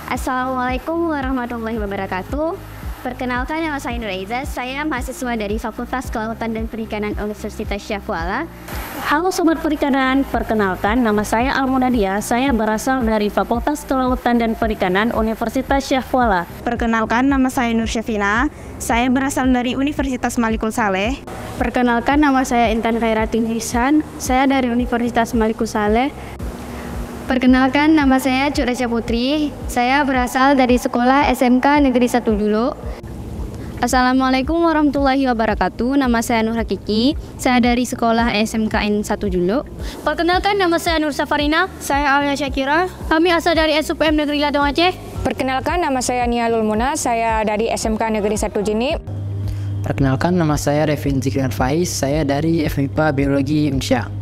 Assalamualaikum warahmatullahi wabarakatuh. Perkenalkan, nama saya Nur Aiza. Saya mahasiswa dari Fakultas Kelautan dan Perikanan Universitas Syahkuala. Halo Sobat Perikanan, perkenalkan nama saya Almunadia. Saya berasal dari Fakultas Kelautan dan Perikanan Universitas Syahkuala. Perkenalkan, nama saya Nur Syafina. Saya berasal dari Universitas Malikul Saleh. Perkenalkan, nama saya Intan Khairatin Hisan. Saya dari Universitas Malikul Saleh. Perkenalkan, nama saya Cureca Putri. Saya berasal dari Sekolah SMK Negeri 1 Dulu. Assalamualaikum warahmatullahi wabarakatuh. Nama saya Nur Hakiki. Saya dari Sekolah SMKN 1 Dulu. Perkenalkan, nama saya Nur Safarina. Saya Alia Syakira. Kami asal dari SUPM Negeri Ladang Aceh. Perkenalkan, nama saya Nialul Muna. Saya dari SMK Negeri 1 Jinip. Perkenalkan, nama saya Revin Zikrian Faiz. Saya dari FMIPA Biologi Unsya.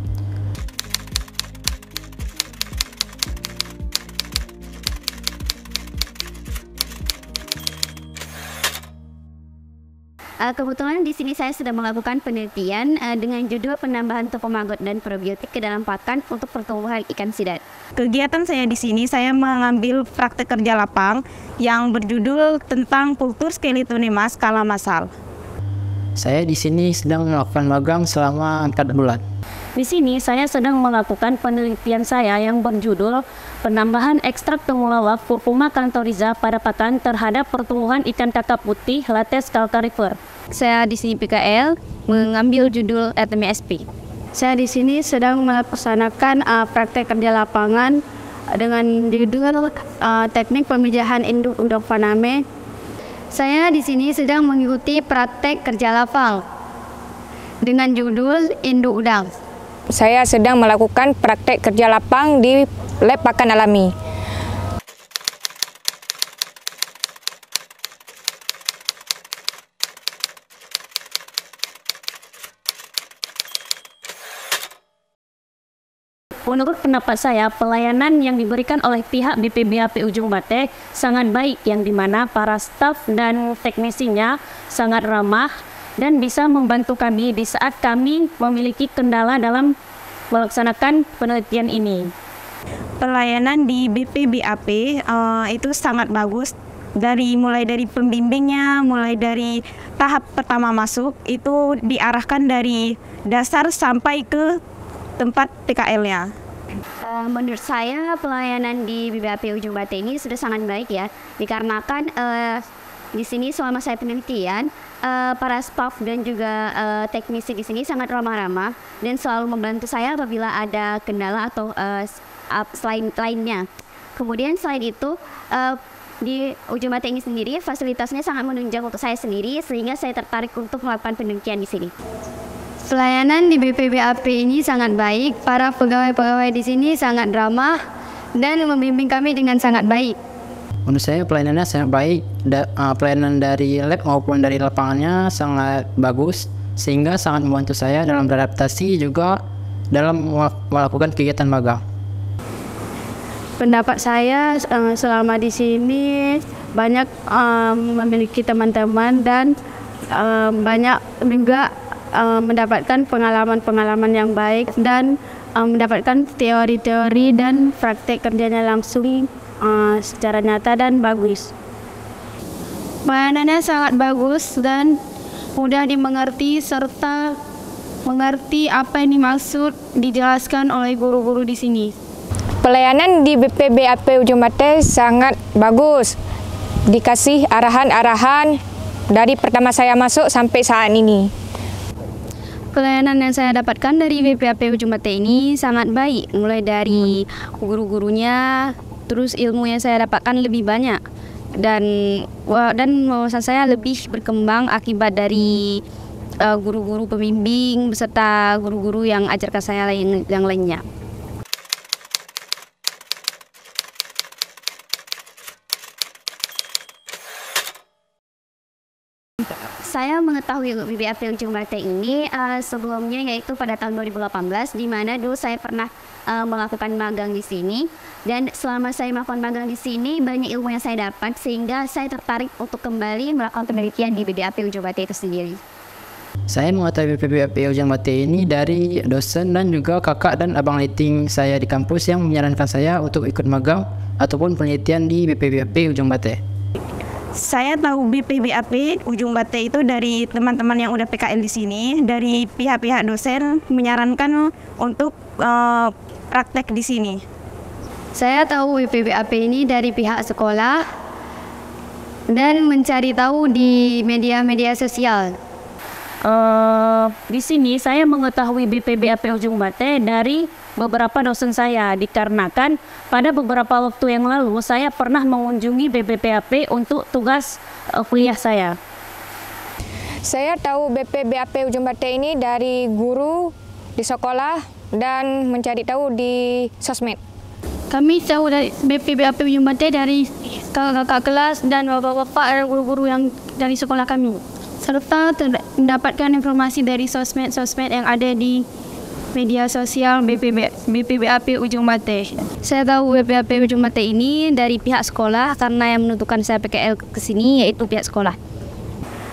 Kebetulan di sini saya sedang melakukan penelitian dengan judul penambahan tepung maggot dan probiotik ke dalam pakan untuk pertumbuhan ikan sidap. Kegiatan saya di sini, saya mengambil praktek kerja lapang yang berjudul tentang kultur skeletonema skala massal. Saya di sini sedang melakukan magang selama 4 bulan. Di sini saya sedang melakukan penelitian saya yang berjudul penambahan ekstrak temulawak Curcuma canthoriza pada pakan terhadap pertumbuhan ikan kakap putih Lates calcarifer. Saya di sini PKL mengambil judul RTMSP. Saya di sini sedang melaksanakan praktek kerja lapangan dengan judul teknik pemijahan induk udang faname. Saya di sini sedang mengikuti praktek kerja lapang dengan judul induk udang. Saya sedang melakukan praktek kerja lapang di lab pakan alami. Menurut pendapat saya, pelayanan yang diberikan oleh pihak BPBAP Ujung Bate sangat baik, yang dimana para staf dan teknisinya sangat ramah dan bisa membantu kami di saat kami memiliki kendala dalam melaksanakan penelitian ini. Pelayanan di BPBAP itu sangat bagus. Mulai dari pembimbingnya, mulai dari tahap pertama masuk, itu diarahkan dari dasar sampai ke tempat TKL-nya. Menurut saya pelayanan di BPBAP Ujung Bate ini sudah sangat baik ya, dikarenakan di sini selama saya penelitian, para staff dan juga teknisi di sini sangat ramah-ramah dan selalu membantu saya apabila ada kendala atau selain lainnya. Kemudian selain itu, di Ujung Bate ini sendiri fasilitasnya sangat menunjang untuk saya sendiri, sehingga saya tertarik untuk melakukan penelitian di sini. Pelayanan di BPBAP ini sangat baik, para pegawai-pegawai di sini sangat ramah dan membimbing kami dengan sangat baik. Menurut saya pelayanannya sangat baik. Pelayanan dari lab maupun dari lapangannya sangat bagus, sehingga sangat membantu saya dalam beradaptasi juga dalam melakukan kegiatan magang. Pendapat saya selama di sini banyak memiliki teman-teman dan banyak juga mendapatkan pengalaman-pengalaman yang baik dan mendapatkan teori-teori dan praktek kerjanya langsung secara nyata dan bagus. Pelayanannya sangat bagus dan mudah dimengerti serta mengerti apa yang dimaksud dijelaskan oleh guru-guru di sini. Pelayanan di BPBAP Ujung Bate sangat bagus. Dikasih arahan-arahan dari pertama saya masuk sampai saat ini. Pelayanan yang saya dapatkan dari BPBAP Ujung Bate ini sangat baik, mulai dari guru-gurunya, terus ilmu yang saya dapatkan lebih banyak dan wawasan saya lebih berkembang akibat dari guru-guru pembimbing beserta guru-guru yang ajarkan saya yang lainnya. Saya mengetahui BPBAP Ujung Bate ini sebelumnya, yaitu pada tahun 2018, di mana dulu saya pernah melakukan magang di sini, dan selama saya melakukan magang di sini banyak ilmu yang saya dapat sehingga saya tertarik untuk kembali melakukan penelitian di BPBAP Ujung Bate itu sendiri. Saya mengetahui BPBAP Ujung Bate ini dari dosen dan juga kakak dan abang liting saya di kampus yang menyarankan saya untuk ikut magang ataupun penelitian di BPBAP Ujung Bate. Saya tahu BPBAP Ujung Bate itu dari teman-teman yang udah PKL di sini, dari pihak-pihak dosen menyarankan untuk praktek di sini. Saya tahu BPBAP ini dari pihak sekolah dan mencari tahu di media-media sosial. Di sini saya mengetahui BPBAP Ujung Bate dari beberapa dosen saya, dikarenakan pada beberapa waktu yang lalu saya pernah mengunjungi BPBAP untuk tugas kuliah saya. Saya tahu BPBAP Ujung Bate ini dari guru di sekolah dan mencari tahu di sosmed. Kami tahu dari BPBAP Ujung Bate dari kakak kelas dan bapak-bapak dan guru-guru yang dari sekolah kami, serta mendapatkan informasi dari sosmed-sosmed yang ada di media sosial BPBAP Ujung Bate. Saya tahu BPBAP Ujung Bate ini dari pihak sekolah karena yang menentukan saya PKL ke sini yaitu pihak sekolah.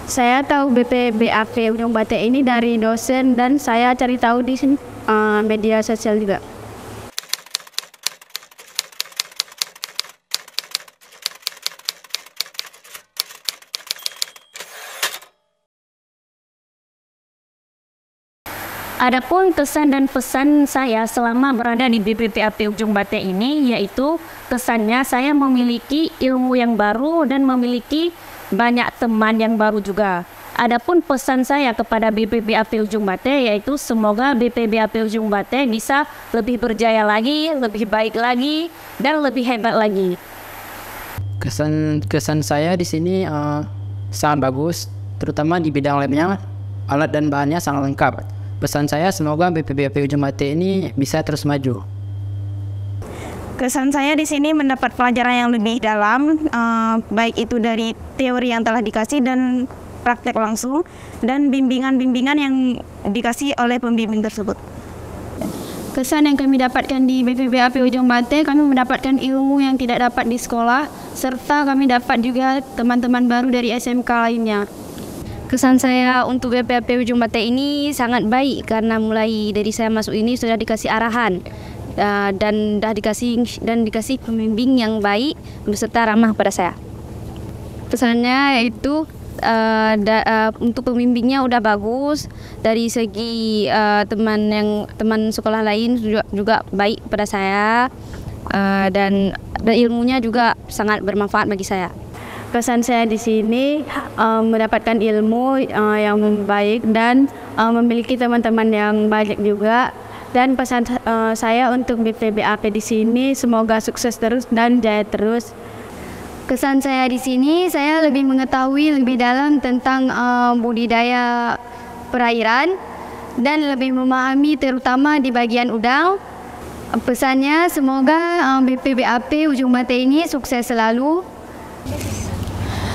Saya tahu BPBAP Ujung Bate ini dari dosen dan saya cari tahu di media sosial juga. Adapun kesan dan pesan saya selama berada di BPBAP Ujung Bate ini, yaitu kesannya saya memiliki ilmu yang baru dan memiliki banyak teman yang baru juga. Adapun pesan saya kepada BPBAP Ujung Bate yaitu semoga BPBAP Ujung Bate bisa lebih berjaya lagi, lebih baik lagi, dan lebih hebat lagi. Kesan saya di sini sangat bagus, terutama di bidang labnya, alat dan bahannya sangat lengkap. Pesan saya semoga BPBAP Ujung Bate ini bisa terus maju. Kesan saya di sini mendapat pelajaran yang lebih dalam, baik itu dari teori yang telah dikasih dan praktek langsung, dan bimbingan-bimbingan yang dikasih oleh pembimbing tersebut. Kesan yang kami dapatkan di BPBAP Ujung Bate, kami mendapatkan ilmu yang tidak dapat di sekolah, serta kami dapat juga teman-teman baru dari SMK lainnya. Kesan saya untuk BPBAP Ujung Bate ini sangat baik karena mulai dari saya masuk ini sudah dikasih arahan dan dikasih pembimbing yang baik beserta ramah pada saya. Pesannya yaitu untuk pembimbingnya udah bagus, dari segi teman sekolah lain juga baik pada saya, dan ilmunya juga sangat bermanfaat bagi saya. Kesan saya di sini mendapatkan ilmu yang baik dan memiliki teman-teman yang banyak juga. Dan pesan saya untuk BPBAP di sini semoga sukses terus dan jaya terus. Kesan saya di sini, saya lebih mengetahui lebih dalam tentang budidaya perairan dan lebih memahami terutama di bagian udang. Pesannya semoga BPBAP Ujung Bate ini sukses selalu.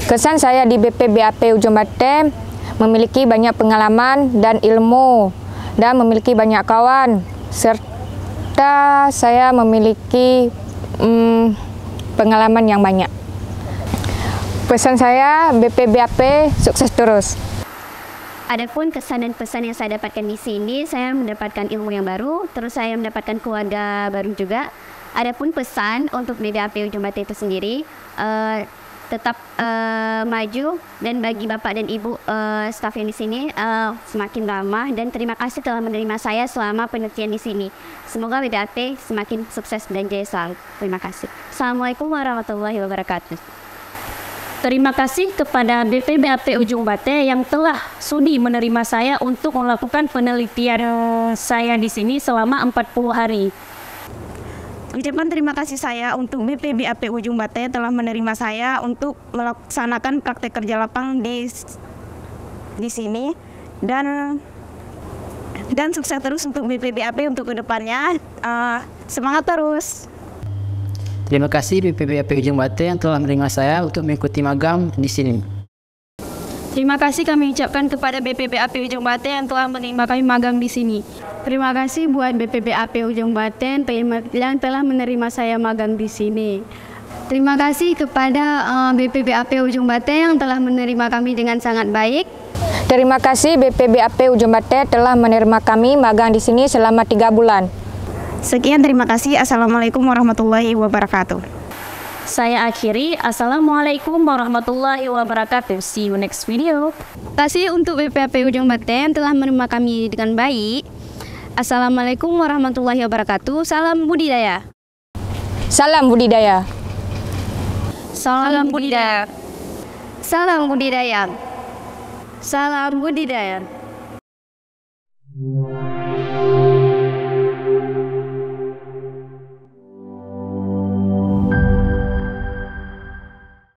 Kesan saya di BPBAP Ujung Bate memiliki banyak pengalaman dan ilmu dan memiliki banyak kawan, serta saya memiliki pengalaman yang banyak. Pesan saya BPBAP sukses terus. Adapun kesan dan pesan yang saya dapatkan di sini, saya mendapatkan ilmu yang baru, terus saya mendapatkan keluarga baru juga. Adapun pesan untuk BPBAP Ujung Bate itu sendiri, tetap maju, dan bagi bapak dan ibu staf yang di sini semakin ramah, dan terima kasih telah menerima saya selama penelitian di sini. Semoga BPBAP semakin sukses dan jaya selalu. Terima kasih. Assalamualaikum warahmatullahi wabarakatuh. Terima kasih kepada BPBAP Ujung Bate yang telah sudi menerima saya untuk melakukan penelitian saya di sini selama 40 hari. Ucapan terima kasih saya untuk BPBAP Ujung Bate telah menerima saya untuk melaksanakan praktek kerja lapang di sini, dan sukses terus untuk BPBAP untuk kedepannya. Semangat terus. Terima kasih BPBAP Ujung Bate yang telah menerima saya untuk mengikuti magang di sini. Terima kasih kami ucapkan kepada BPBAP Ujung Bate yang telah menerima kami magang di sini. Terima kasih buat BPBAP Ujung Bate yang telah menerima saya magang di sini. Terima kasih kepada BPBAP Ujung Bate yang telah menerima kami dengan sangat baik. Terima kasih BPBAP Ujung Bate telah menerima kami magang di sini selama 3 bulan. Sekian, terima kasih. Assalamualaikum warahmatullahi wabarakatuh. Saya akhiri. Assalamualaikum warahmatullahi wabarakatuh. See you next video. Terima kasih untuk BPBAP Ujung Bate yang telah menerima kami dengan baik. Assalamualaikum warahmatullahi wabarakatuh. Salam budidaya. Salam budidaya. Salam budidaya. Salam budidaya. Salam budidaya.